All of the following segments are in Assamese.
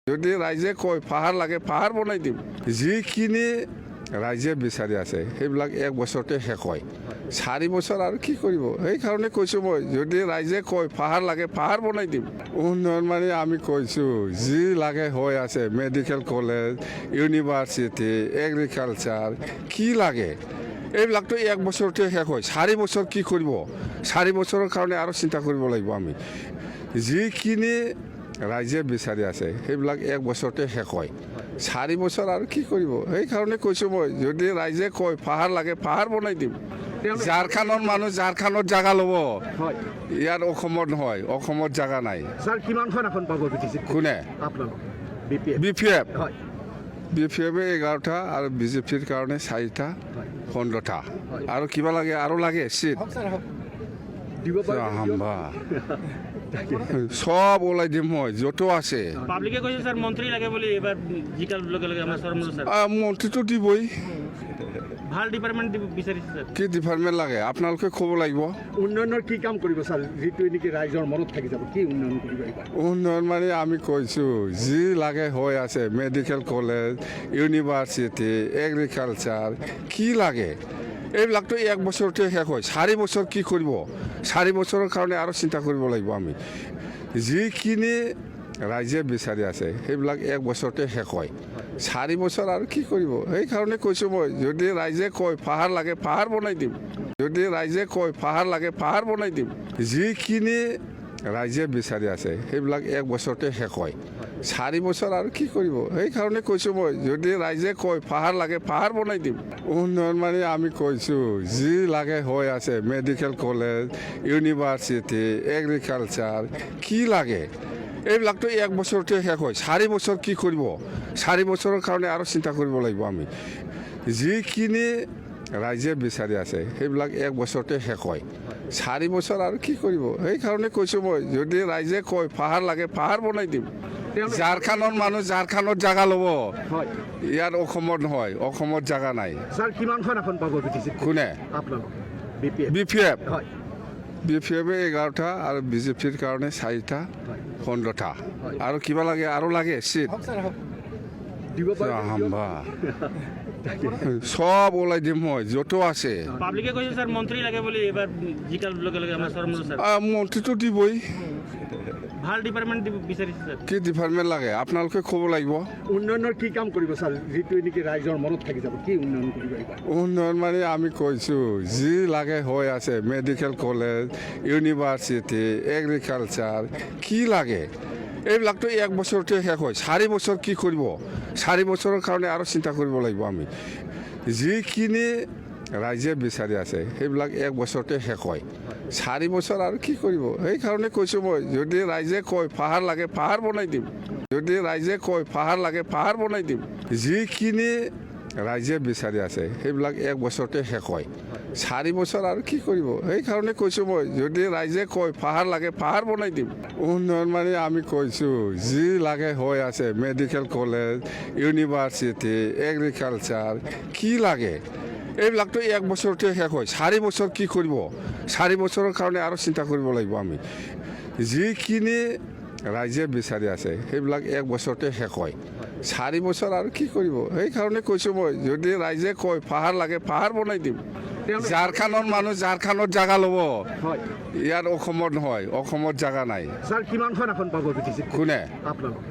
যদি ৰাইজে কয় পাহাৰ লাগে পাহাৰ বনাই দিম যিখিনি ৰাইজে বিচাৰি আছে সেইবিলাক এক বছৰতে শেষ হয় 4 বছৰ আৰু কি কৰিব সেইকাৰণে কৈছোঁ মই যদি ৰাইজে কয় পাহাৰ লাগে পাহাৰ বনাই দিম উন্নয়ন মানে আমি কৈছোঁ যি লাগে হৈ আছে মেডিকেল কলেজ ইউনিভাৰ্চিটি এগ্ৰিকালচাৰ কি লাগে এইবিলাকতো এক বছৰতে শেষ হয় 4 বছৰ কি কৰিব 4 বছৰৰ কাৰণে আৰু চিন্তা কৰিব লাগিব আমি যিখিনি ৰাইজে বিচাৰি আছে সেইবিলাক এক বছৰতে শেষ হয় 4 বছৰ আৰু কি কৰিব সেইকাৰণে কৈছোঁ মই যদি ৰাইজে কয় পাহাৰ লাগে পাহাৰ বনাই দিম ঝাৰখণ্ডৰ মানুহ ঝাৰখণ্ডত জাগা ল'ব ইয়াত অসমত নহয় অসমত জাগা নাই স্যার কিমানখন এখন পাব বিটিসি কোনে আপোনালোক বিপিএফ হয় বিপিএফে 11টা আৰু বিজেপিৰ কাৰণে 4টা 15টা আৰু কিবা লাগে আৰু লাগে চিট দিব পাৰে হাম্বা সব ওলাই দিম মই য'তো আছে পাব্লিকে কৈছে স্যার মন্ত্রী লাগে বলে এবার জিকাল লগে লগে আমরা সরমল স্যার মন্ত্ৰীটো দিবই ভাল ডিপাৰ্টমেন্ট বিচাৰিছে স্যাৰ কি ডিপাৰ্টমেণ্ট লাগে আপোনালোকে ক'ব লাগিব উন্নয়নৰ কি কাম কৰিব স্যাৰ যেটো নেকি ৰাইজৰ মনত থাকি যাব কি উন্নয়ন কৰিব এইবাৰ উন্নয়ন মানে আমি কৈছোঁ যি লাগে হৈ আছে মেডিকেল কলেজ ইউনিভাৰ্চিটি এগ্ৰিকালচাৰ কি লাগে এইবিলাকতো এক বছৰতে শেষ হয় 4 বছৰ কি কৰিব 4 বছৰৰ কাৰণে আৰু চিন্তা কৰিব লাগিব আমি যিখিনি ৰাইজে বিচাৰি আছে সেইবিলাক এক বছৰতে শেষ হয় 4 বছৰ আৰু কি কৰিব সেইকাৰণে কৈছোঁ মই যদি ৰাইজে কয় পাহাৰ লাগে পাহাৰ বনাই দিম যদি ৰাইজে কয় পাহাৰ লাগে পাহাৰ বনাই দিম যিখিনি ৰাইজে বিচাৰি আছে সেইবিলাক এক বছৰতে শেষ হয় 4 বছৰ আৰু কি কৰিব সেইকাৰণে কৈছোঁ মই যদি ৰাইজে কয় পাহাৰ লাগে পাহাৰ বনাই দিম উন্নয়ন মানে আমি কৈছোঁ যি লাগে হৈ আছে মেডিকেল কলেজ ইউনিভাৰ্চিটি এগ্ৰিকালচাৰ কি লাগে এইবিলাকতো এক বছৰতে শেষ হয় 4 বছৰ কি কৰিব 4 বছৰৰ কাৰণে আৰু চিন্তা কৰিব লাগিব আমি যিখিনি ৰাইজে বিচাৰি আছে সেইবিলাক এক বছৰতে শেষ হয় 4 বছৰ আৰু কি কৰিব সেইকাৰণে কৈছোঁ মই যদি ৰাইজে কয় পাহাৰ লাগে পাহাৰ বনাই দিম ঝাৰখণ্ডৰ মানুহ ঝাৰখণ্ডত জাগা ল'ব ইয়াত অসমত নহয় অসমত জাগা নাই স্যার কিমানখন এখন পাব বিটিসি কোনে আপোনালোক বিপিএফ হয় বিপিএফে 11টা আৰু বিজেপিৰ কাৰণে 4টা 15টা আৰু কিবা লাগে আৰু লাগে চিট দিব পাৰে হাম্বা সব ওলাই দিম মই য'তো আছে পাব্লিকে কৈছে স্যার মন্ত্রী লাগে বলে এবার জিকাল লগে লগে আমরা সরমল স্যার মন্ত্ৰীটো দিবই ভাল ডিপাৰ্টমেন্ট বিচাৰিছে স্যাৰ কি ডিপাৰ্টমেণ্ট লাগে আপোনালোকে ক'ব লাগিব উন্নয়নৰ কি কাম কৰিব স্যাৰ যেটো নেকি ৰাইজৰ মনত থাকি যাব কি উন্নয়ন কৰিব এইবাৰ উন্নয়ন মানে আমি কৈছোঁ যি লাগে হৈ আছে মেডিকেল কলেজ ইউনিভাৰ্চিটি এগ্ৰিকালচাৰ কি লাগে এইবিলাকতো এক বছৰতে শেষ হয় 4 বছৰ কি কৰিব 4 বছৰৰ কাৰণে আৰু চিন্তা কৰিব লাগিব আমি যিখিনি ৰাইজে বিচাৰি আছে সেইবিলাক এক বছৰতে শেষ হয় 4 বছৰ আৰু কি কৰিব সেইকাৰণে কৈছোঁ মই যদি ৰাইজে কয় পাহাৰ লাগে পাহাৰ বনাই দিম যদি ৰাইজে কয় পাহাৰ লাগে পাহাৰ বনাই দিম যিখিনি ৰাইজে বিচাৰি আছে সেইবিলাক এক বছৰতে শেষ হয় 4 বছৰ আৰু কি কৰিব সেইকাৰণে কৈছোঁ মই যদি ৰাইজে কয় পাহাৰ লাগে পাহাৰ বনাই দিম উন্নয়ন মানে আমি কৈছোঁ যি লাগে হৈ আছে মেডিকেল কলেজ ইউনিভাৰ্চিটি এগ্ৰিকালচাৰ কি লাগে এইবিলাকতো এক বছৰতে শেষ হয় 4 বছৰ কি কৰিব 4 বছৰৰ কাৰণে আৰু চিন্তা কৰিব লাগিব আমি যিখিনি ৰাইজে বিচাৰি আছে সেইবিলাক এক বছৰতে শেষ হয় 4 বছৰ আৰু কি কৰিব সেইকাৰণে কৈছোঁ মই যদি ৰাইজে কয় পাহাৰ লাগে পাহাৰ বনাই দিম ঝাৰখণ্ডৰ মানুহ ঝাৰখণ্ডত জাগা ল'ব ইয়াত অসমত নহয় অসমত জাগা নাই স্যার কিমানখন এখন পাব বিটিসি কোনে আপোনালোক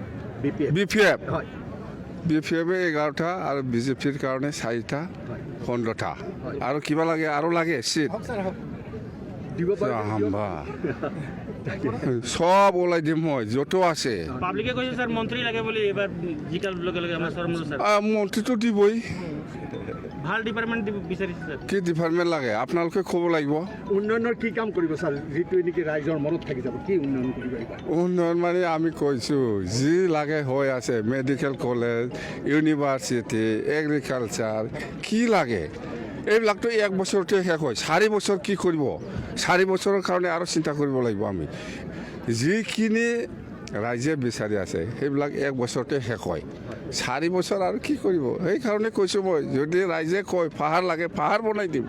বিপিএফ হয় বিপিএফে 11টা আৰু বিজেপিৰ কাৰণে 4টা 15টা আৰু কিবা লাগে আৰু লাগে চিট দিব পাৰে হাম্বা সব ওলাই দিম মই য'তো আছে পাব্লিকে কৈছে স্যার মন্ত্রী লাগে বলে এবার জিকাল লগে লগে আমরা সরমল স্যার মন্ত্ৰীটো দিবই ভাল ডিপাৰ্টমেন্ট বিচাৰিছে স্যাৰ কি ডিপাৰ্টমেণ্ট লাগে আপোনালোকে ক'ব লাগিব উন্নয়নৰ কি কাম কৰিব স্যাৰ যেটো নেকি ৰাইজৰ মনত থাকি যাব কি উন্নয়ন কৰিব এইবাৰ উন্নয়ন মানে আমি কৈছোঁ যি লাগে হৈ আছে মেডিকেল কলেজ ইউনিভাৰ্চিটি এগ্ৰিকালচাৰ কি লাগে এইবিলাকতো এক বছৰতে শেষ হয় 4 বছৰ কি কৰিব 4 বছৰৰ কাৰণে আৰু চিন্তা কৰিব লাগিব আমি যিখিনি ৰাইজে বিচাৰি আছে সেইবিলাক এক বছৰতে শেষ হয় 4 বছৰ আৰু কি কৰিব সেইকাৰণে কৈছোঁ মই যদি ৰাইজে কয় পাহাৰ লাগে পাহাৰ বনাই দিম